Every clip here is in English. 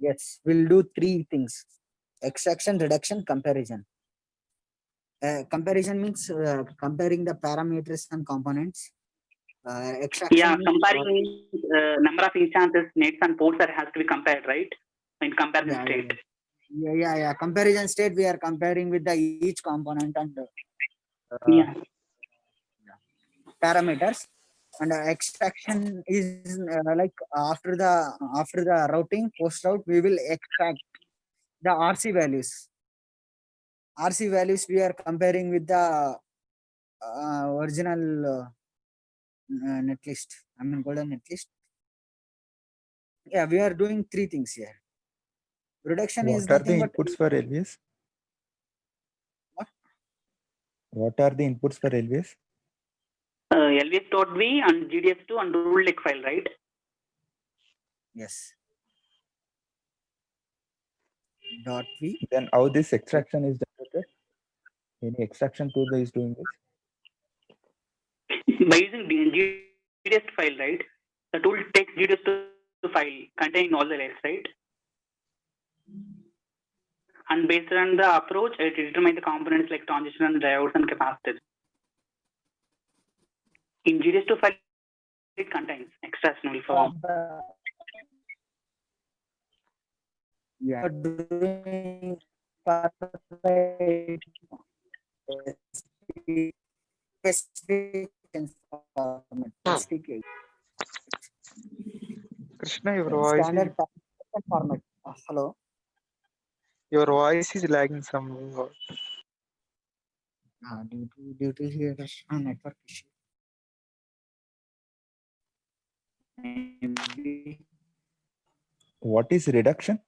Yes, we'll do three things: extraction, reduction, comparison. Comparison means comparing the parameters and components. Extraction Yeah, means, comparing number of instances, nets and ports that has to be compared, right? In comparison yeah, state. yeah. Comparison state, we are comparing with the each component and Yeah. parameters. And extraction is like after the routing post route, we will extract the RC values. RC values we are comparing with the original netlist. I mean golden netlist. Yeah, we are doing three things here. Reduction is What are the nothing but inputs for LVS? what? What are the inputs for LVS? LVS.v and GDS2 and rule leg file, right? Yes. Dot v. Then how this extraction is generated? Any extraction tool is doing this? By using GDS file, right? The tool takes GDS2 file containing all the layers, right? And based on the approach, it determines the components like transition, diodes, and capacitors. In GDS2 file, it contains extraction form. Yeah, doing specific Krishna, your voice is, standard format. Hello. your voice is lagging somewhat. Due to here network issue. Maybe. What is reduction?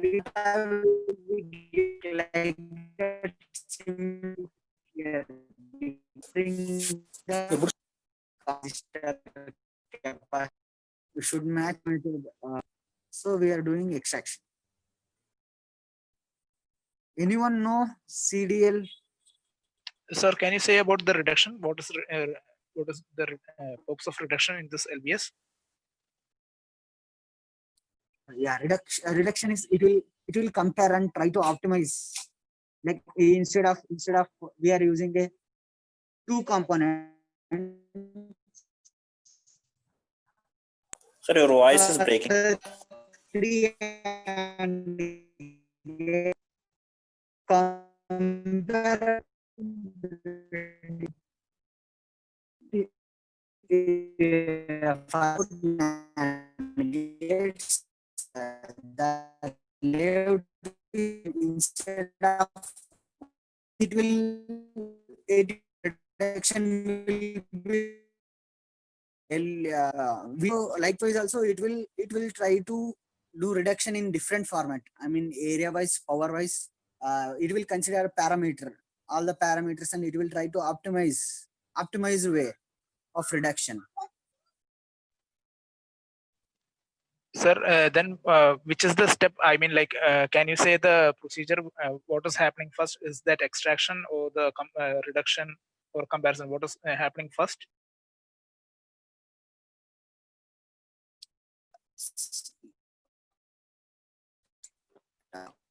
We have like here. We should match so we are doing extraction. Anyone know CDL? Sir, can you say about the reduction? What is the purpose of reduction in this LBS? Yeah, reduction is it will compare and try to optimize. Like instead of we are using a two component. Sir, your voice is breaking. Three and compare the layout instead of it will reduction will be likewise also it will try to do reduction in different format. I mean area wise, power wise, it will consider a parameter, all the parameters, and it will try to optimize way of reduction. Sir, then which is the step? I mean, like, can you say the procedure? What is happening first? Is that extraction or the reduction or comparison? What is happening first?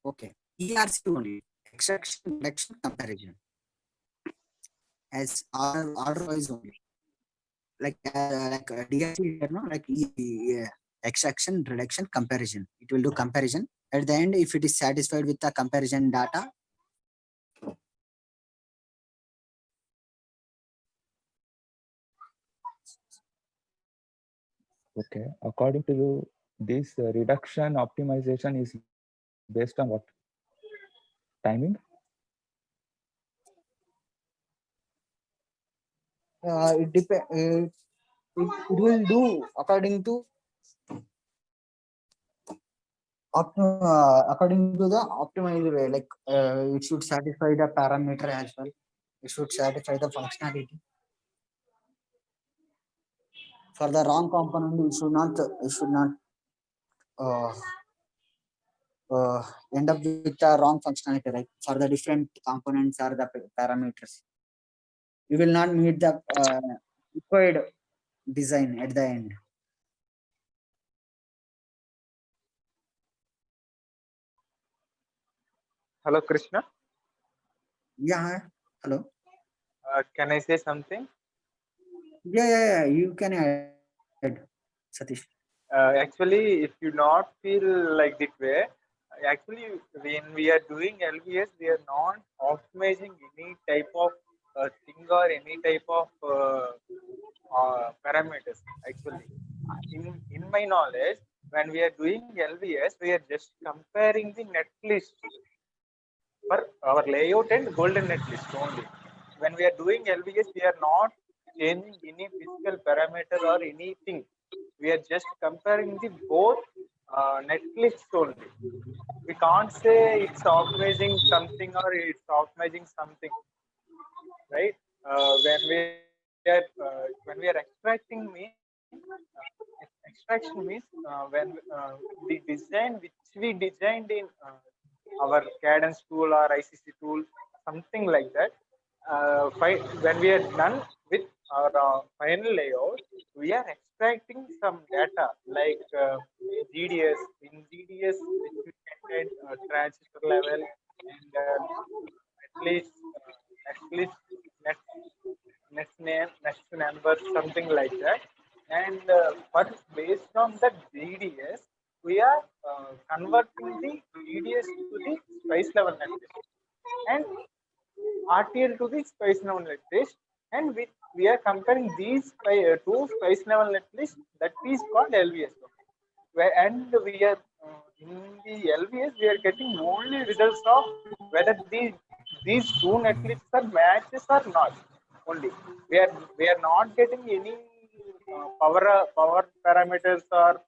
Okay, ERC only, extraction, reduction, comparison, as order wise only. Like DRC here, no? Like extraction, reduction, comparison. It will do comparison. At the end, if it is satisfied with the comparison data, Okay. According to you, this reduction optimization is based on what? Timing? it depends. It will do according to according to the optimized way. Like it should satisfy the parameter as well. It should satisfy the functionality. For the wrong component, it should not uh, end up with the wrong functionality, right? For the different components or the parameters, you will not meet the required design at the end. Hello, Krishna. Yeah. Hello. Can I say something? Yeah. You can add, Satish. Actually, if you not feel like that way, actually, when we are doing LBS, we are not optimizing any type of thing or any type of parameters. Actually, in my knowledge, when we are doing LBS, we are just comparing the net list for our layout and golden net list only. When we are doing LBS, we are not changing any physical parameter or anything. We are just comparing the both net lists only. We can't say it's optimizing something or it's optimizing something, right? When we are extracting means extraction means when the design which we designed in our cadence tool or ICC tool, something like that. When we are done with our final layout, we are extracting some data like GDS. In GDS, which we contain transistor level and at least net next name, next number, something like that. And but based on the GDS, we are converting the GDS to the spice level netlist and RTL to the spice level netlist. And we are comparing these two spice level netlists. That is called LVS. And we are in the LVS, we are getting only results of whether these two netlists are matches or not. Only we are not getting any power parameters or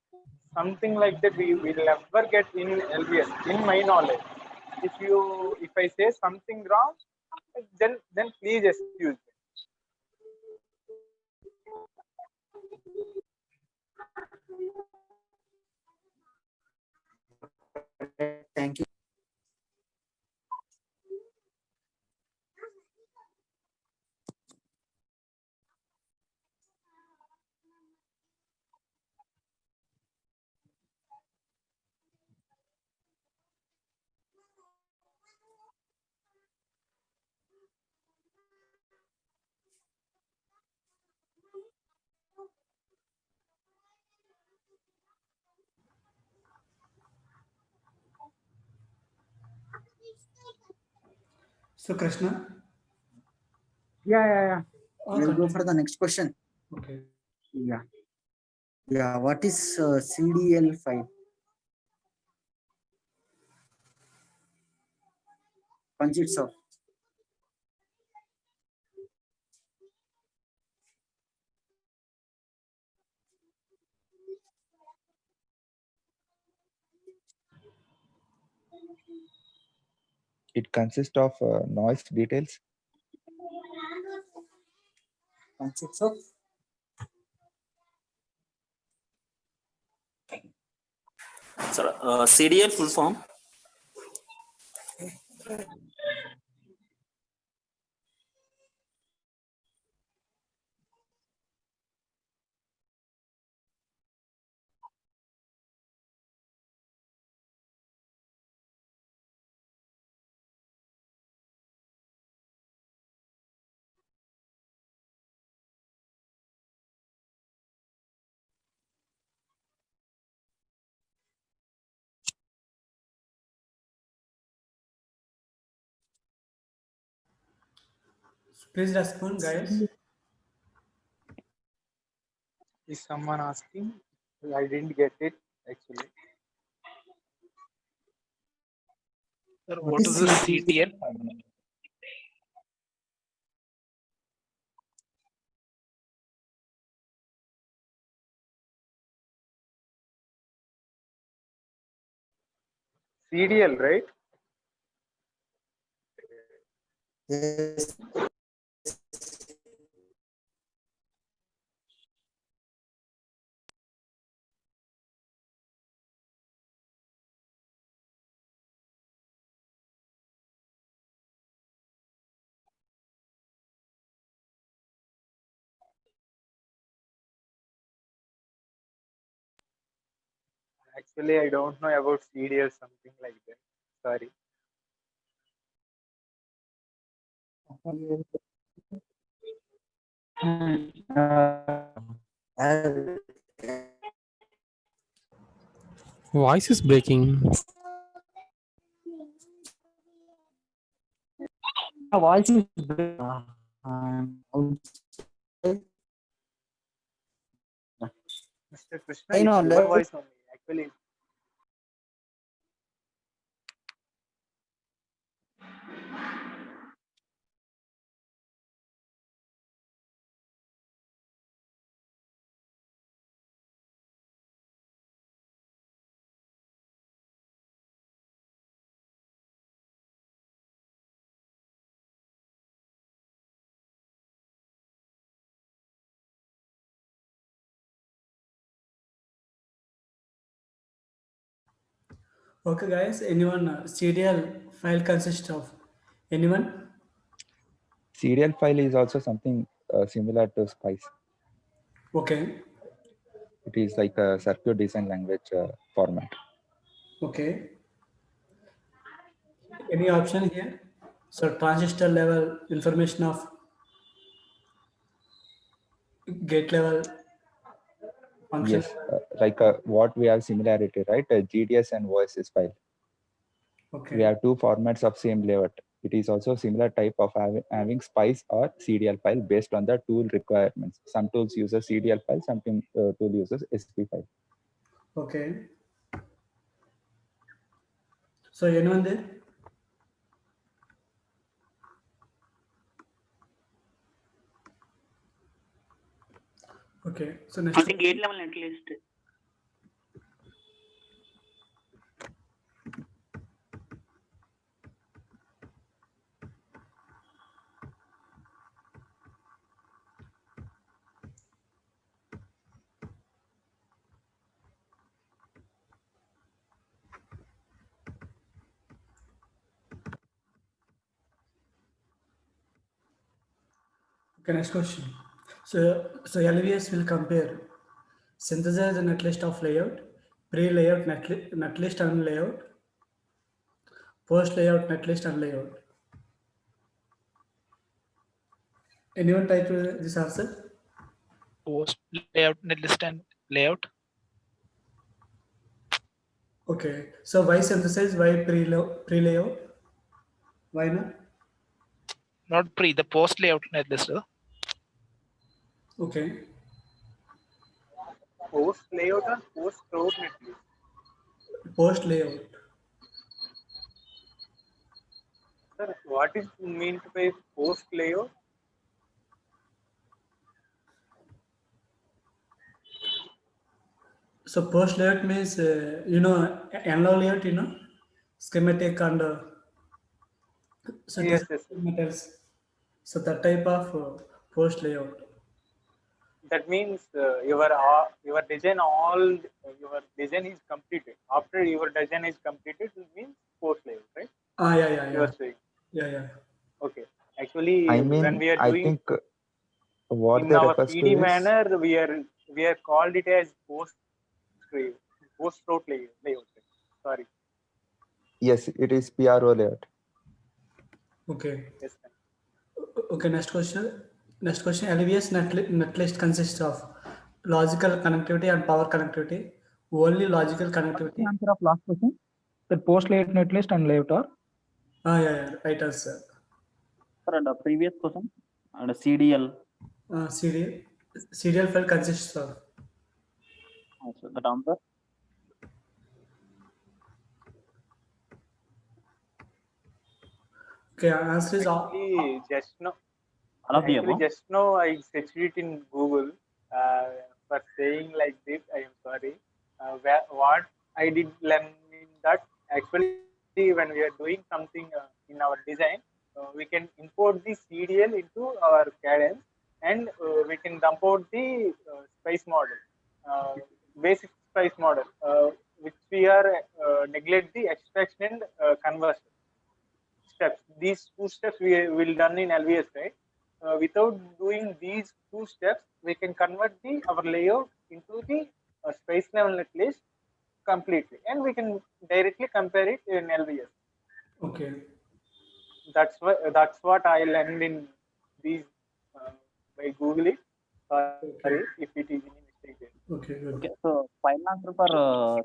something like that. We will never get in LVS, in my knowledge. If I say something wrong, then please excuse me. Thank you. So Krishna, Yeah. We'll go continue. for the next question. Okay. Yeah. Yeah. What is CDL5? Consists of. It consists of noise details. Consists of. Sir, CDL full form. Please respond, guys. Is someone asking? I didn't get it actually. Sir, what is the CTL? CDL, right? Yes. Actually, I don't know about CDL, something like that. Sorry. Voice is breaking. voice is outside. Mr. Krishna, I know, it's your let- voice only. Actually, Okay, guys. Anyone? CDL file consists of anyone? Serial file is also something similar to Spice. Okay. It is like a circuit design language format. Okay. Any option here? So transistor level information of gate level function. Yes, like what we have similarity, right? GDS and OSS file. Okay. We have two formats of same layout. It is also similar type of having Spice or CDL file based on the tool requirements. Some tools use a CDL file, some tool uses SP file. Okay. So anyone there? Okay. So next. I think gate level at least. Okay, next question. So LVS will compare synthesize the netlist of layout, pre-layout netlist and layout, post-layout netlist and layout. Anyone type this answer? Post layout, netlist, and layout. Okay. So why synthesize? Why pre-layout? Why not? Not pre, the post layout netlist. Okay. post layout or post route netlist. Post-layout. Sir, what is meant by post layout? So post-layout means, analog layout, schematic and so Yes, yes. metals. So that type of post-layout. That means your design your design is completed. After your design is completed, it means post layout, right? Yeah. You are saying. Yeah. Okay. Actually, I when mean, we are I doing think what in they our refers PD to is, manner, we are called it as post route layout. Right? Sorry. yes, it is PRO layout. Okay. Yes. Sir. Okay, next question. LVS netlist consists of logical connectivity and power connectivity. Only logical connectivity. Answer of last question. The post layout netlist and layout are. Yeah. Right answer. Sir, and the previous question and CDL. Serial file consists of. So the answer. Okay, answer is all. Actually, just now. All of the Actually, above. just now I searched it in Google for saying like this. I am sorry. What I did learn in that actually when we are doing something in our design, we can import the CDL into our Cadence and we can dump out the spice model, basic spice model, which we are neglect the extraction and conversion steps. These two steps we will done in LVS, right? Without doing these two steps, we can convert our layout into the space level netlist completely, and we can directly compare it in LVS. Okay. that's what I learned in these by Googling. Sorry if it is any mistake there. Okay, good. Okay, so final answer for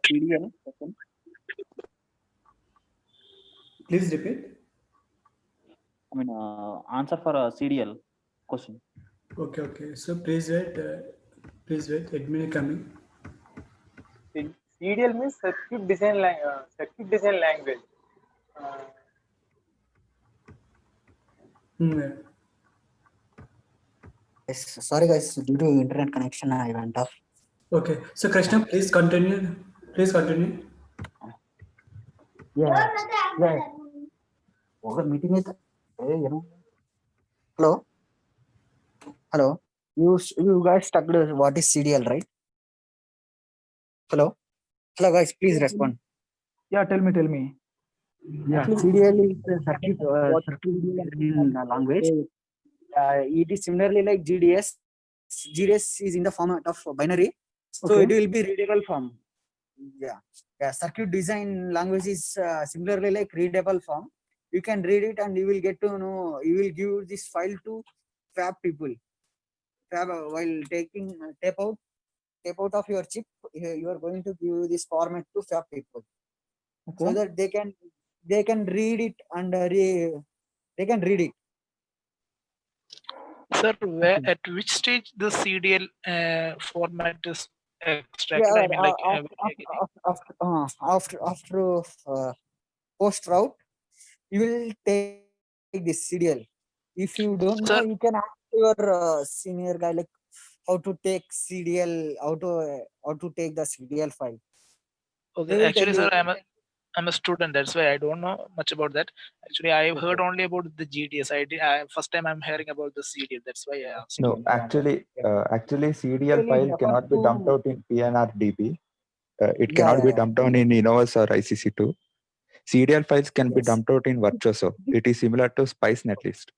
CDL question. Please repeat. I mean, answer for CDL question. Okay, okay. So please wait. Please wait. Admin coming. CDL means circuit design language. Yeah. Yes, sorry guys, due to internet connection, I went off. Okay. So Krishna, please continue. Please continue. Yeah. Yeah. Over meeting with, you know. Hello. Hello. You guys stuck to what is CDL, right? Hello. Hello guys, please respond. Yeah, tell me. Yeah, CDL is the circuit design language. It is similarly like GDS. GDS is in the format of binary, so Okay. it will be readable form. Yeah. Circuit design language is similarly like readable form. You can read it and you will get to know. You will give this file to fab people. Fab while taking tape out of your chip, you are going to give this format to fab people, so Okay. that they can read it and they can read it. Sir, at which stage the CDL format is extracted? Yeah, I mean, like after post route, you will take this CDL. If you don't know, Sir, you can ask your senior guy like how to take CDL, how to take the CDL file. They okay, will actually, tell sir, you. I'm a student. That's why I don't know much about that. Actually, I've heard only about the GDS. First time I'm hearing about the CDL. That's why I asked. No, actually, CDL Really file refer cannot be dumped to- out in PNRDB. It Yeah, cannot yeah, be yeah. dumped down in Innovus or ICC2. CDL files can be Yes. dumped out in Virtuoso. It is similar to Spice Netlist.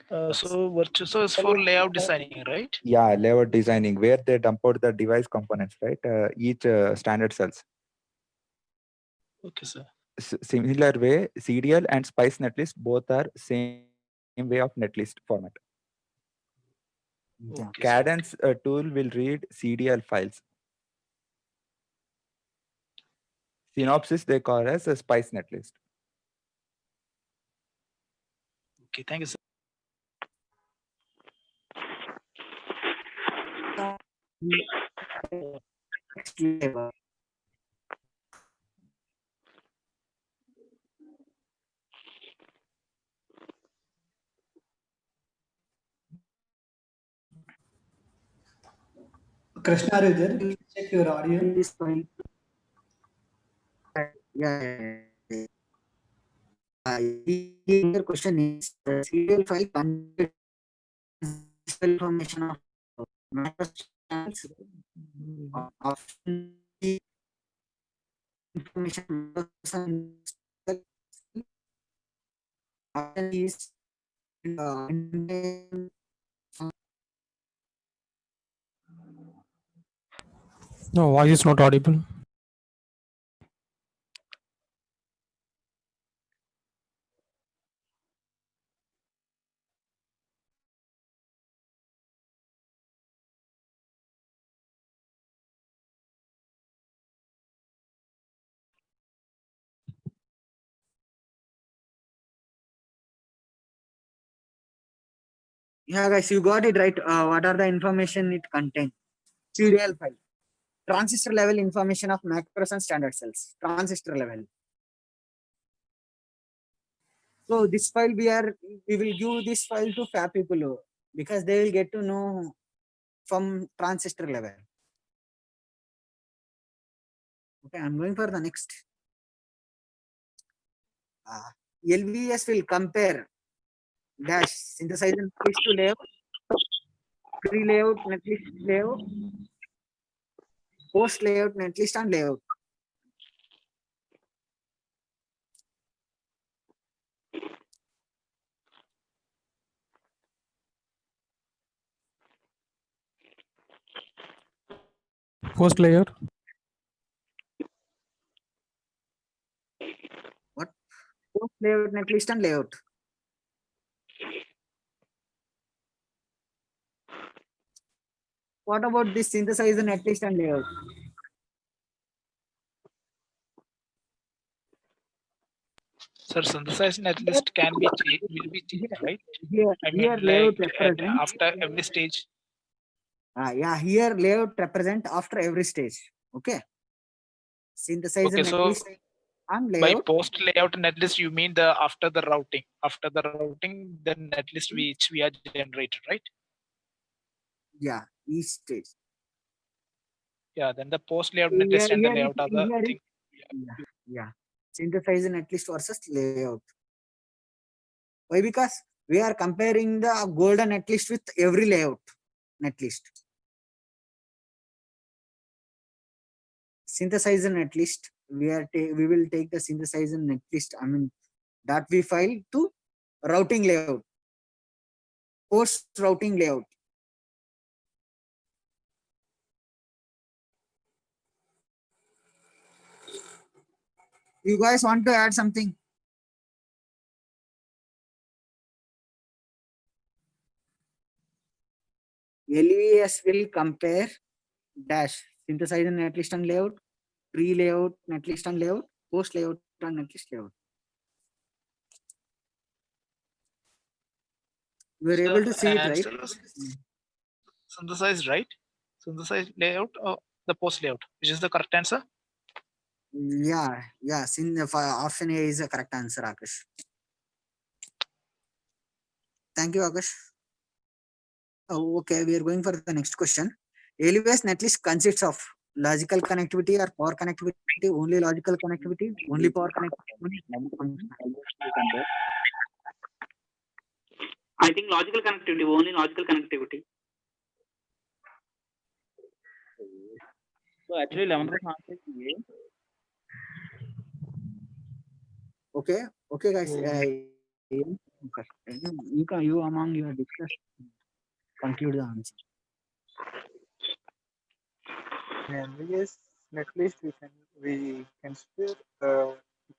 So Virtuoso is for layout designing, right? Yeah, layout designing, where they dump out the device components, right? Each standard cells. Okay, sir. Similar way, CDL and Spice Netlist both are same way of netlist format. Yeah. Okay, sir. Cadence tool will read CDL files. Synopsys they call as a Spice Netlist. Okay, thank you, sir. Next level. Krishna, are you there? Please check your audio. This file. Yeah. Your question is serial file contains information of macro channels of the information is No, voice is not audible. yeah guys, you got it right. What are the information it contains? Serial file. Transistor level information of macros and standard cells. Transistor level. So this file we will give this file to fab people because they will get to know from transistor level. Okay, I'm going for the next. LVS will compare dash synthesizer netlist to layout, pre-layout netlist layout, post layout netlist and layout. Post layout. What? post layout netlist and layout. What about this synthesizer netlist and layout? Sir, synthesized netlist can be will be changed, right? Here, I here mean, layout like represents. after every stage. Yeah, here layout represent after every stage. Okay. Synthesizer Okay, so netlist and by layout. post layout netlist, you mean the after the routing, the netlist which we are generated, right? Yeah, each stage. Yeah, then the post layout Here, netlist and the here, layout are the here thing. yeah. Synthesizer netlist versus layout. Why? Because we are comparing the golden netlist with every layout netlist. Synthesizer netlist, we will take the synthesizer netlist, I mean, that we file to routing layout, post routing layout. You guys want to add something? LVS will compare dash synthesizer netlist and layout, pre layout netlist and layout, post layout and netlist layout. We were able to see it, right? Synthesized, right? Synthesized layout or the post layout, which is the correct answer? Yeah, option A is the correct answer, Akash. Thank you, Akash. Oh, okay, we are going for the next question. LVS netlist consists of logical connectivity or power connectivity, only logical connectivity, only power connectivity. I think logical connectivity, only logical connectivity. So actually 11th answer is A. Okay, okay, guys. You among your discussion conclude the answer. LVS netlist we consider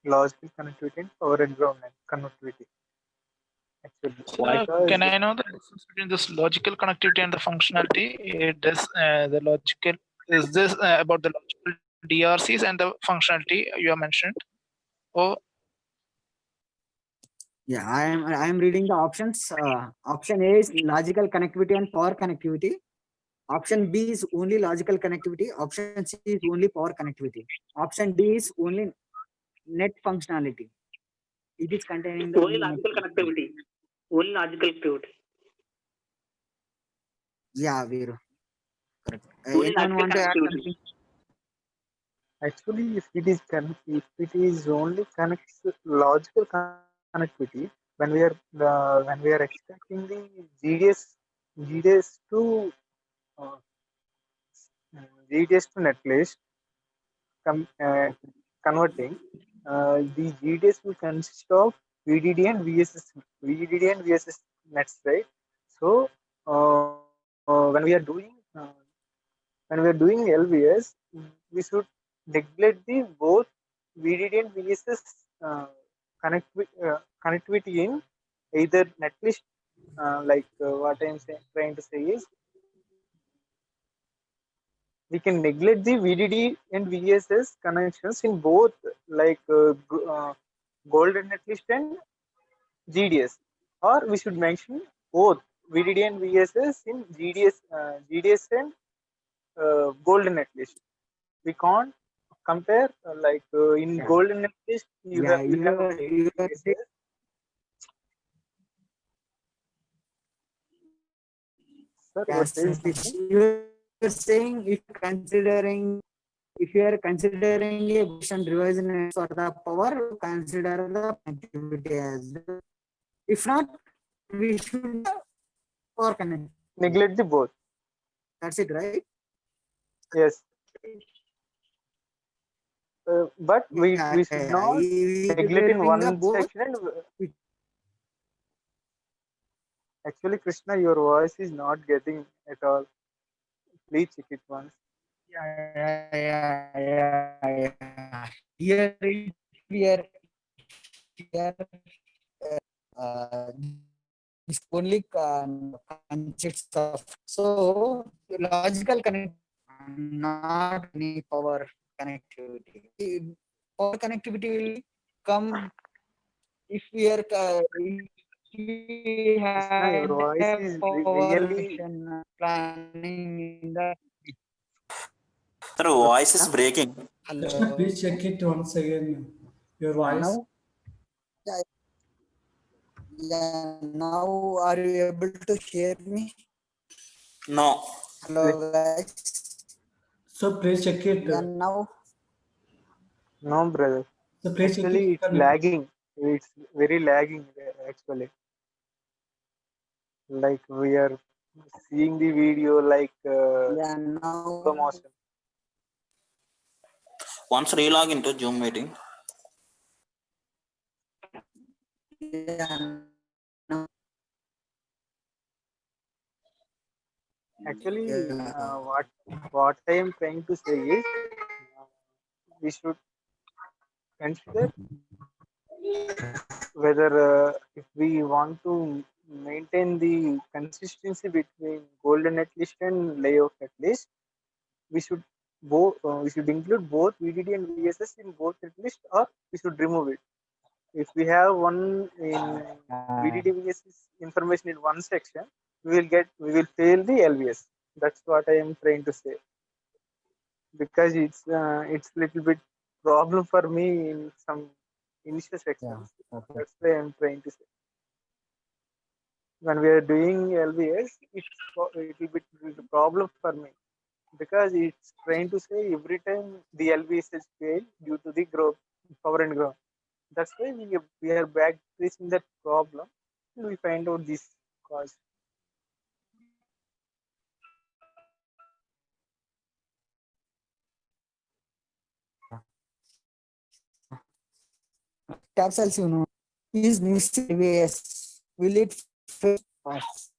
logical connectivity and power and ground connectivity. Actually, So, can I know the difference between this logical connectivity and the functionality? It is the logical. Is this about the logical DRCs and the functionality you have mentioned? Or Yeah, I am reading the options. Option A is logical connectivity and power connectivity. Option B is only logical connectivity. Option C is only power connectivity. Option D is only net functionality. It is containing the Only logical connectivity. Only logical connectivity. Yeah, Veeru. Correct. Only Anyone logical want to add connectivity. something? actually, if it is only connects logical connectivity, when we are extracting the GDS to uh, GDS to netlist, converting, the GDS will consist of VDD and VSS nets, right? So when we are doing LVS, we should neglect the both VDD and VSS connectivity in either netlist. What I'm trying to say is, we can neglect the VDD and VSS connections in both, like golden netlist and GDS, or we should mention both VDD and VSS in GDS and golden netlist. We can't compare in golden netlist you have VSS. Sir, you are saying something? You're saying if you are considering a Gaussian revision for the power, consider the connectivity as well. If not, we should power connect. Neglect the both. That's it, right? Yes. But we should not neglect in one section. And actually, Krishna, your voice is not getting at all. Please check it once. Yeah. Here we are here this only consists of so logical connect, not any power connectivity. Power connectivity will come if we are if we Krishna, your had voice a is power really. connection planning in the Sir, voice is Krishna? breaking. Krishna, hello please check it once again. Your voice. now. Yeah, yeah, now are you able to hear me? No. Hello guys. So please check it. Yeah, now No, brother. So please check it. Actually, it's lagging. It's very lagging, actually. Like we are seeing the video like yeah, now slow motion. Once relog into Zoom meeting. yeah, now Actually, yeah. what I am trying to say is we should consider whether if we want to maintain the consistency between golden netlist and layout netlist, we should we should include both VDD and VSS in both netlist, or we should remove it. If we have one in VDD VSS information in one section, we will fail the LVS. That's what I am trying to say, because it's little bit problem for me in some initial sections. Okay. That's why I'm trying to say. When we are doing LVS, it's a little bit a problem for me, because it's trying to say every time the LVS is failed due to the growth, power and ground. That's why we are back tracing that problem, and we find out this cause. Tab cells, is missing LVS. Will it fail fast?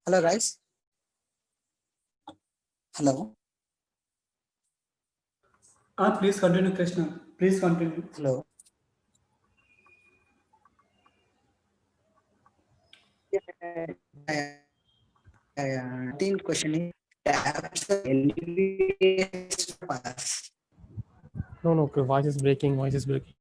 Hello guys. Hello. Please continue, Krishna. Please continue. Hello. Yeah. 13th question is tabs LVS pass. No, no, voice is breaking. Voice is breaking.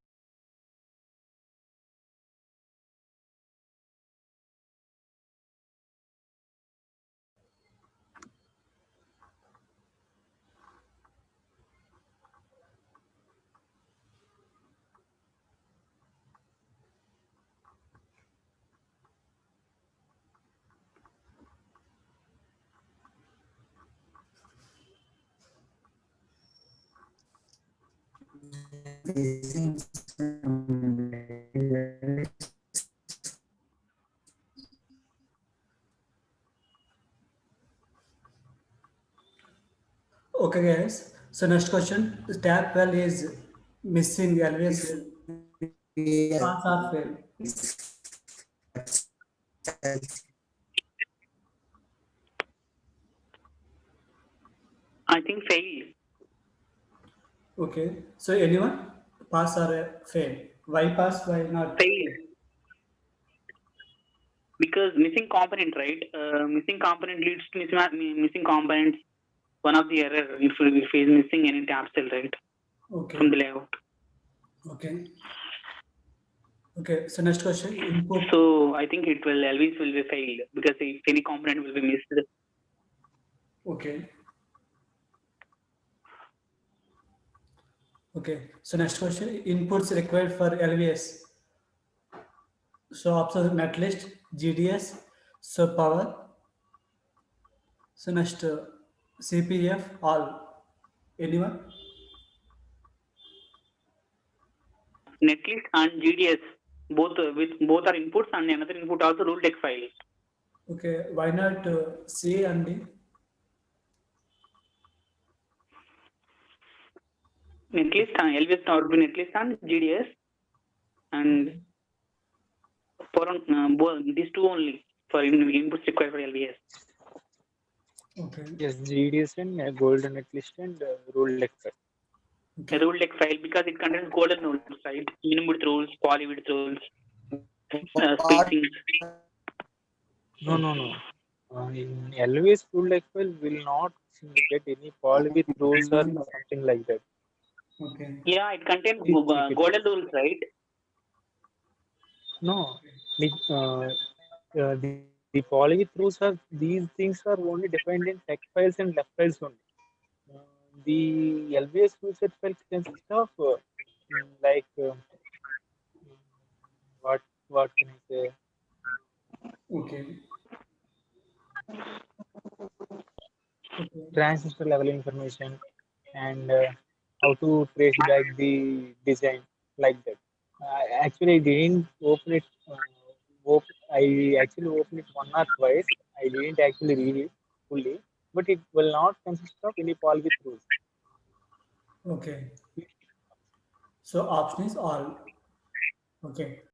Okay, guys. So next question. Tab 12 is missing LVS. Pass or fail? I think fail. Okay. So anyone? Pass or fail? Why pass? Why not? Fail. Because missing component, right? Missing component leads to missing components. One of the error if is missing any tab cell, right? Okay. From the layout. Okay. Okay. So next question. Input. So I think it will always will be failed, because if any component will be missed. Okay. Okay. So next question. Inputs required for LVS. So option netlist, GDS, so power. So next CPF, all. Anyone? Netlist and GDS both both are inputs, and another input also rule text file. Okay. Why not C and D? Netlist and LVS or netlist and GDS, and for both these two only for inputs required for LVS. Okay. Yes, GDS and golden netlist and ruled extract. A ruled X file because it contains golden rules, right? Minimum width rules, poly width rules, spacing. No. In LVS ruled X file will not get any poly with rules or something like that. Okay. Yeah, it contains Please check it. golden rules, right? No, the poly with rules are these things are only defined in text files and left files only. The LVS rule set file consists of like what can I say? Okay. Okay. Transistor level information and how to trace back the design like that. Actually, I didn't open it. I actually opened it one or twice. I didn't actually read it fully, but it will not consist of any poly with rules. Okay. So option is all. Okay.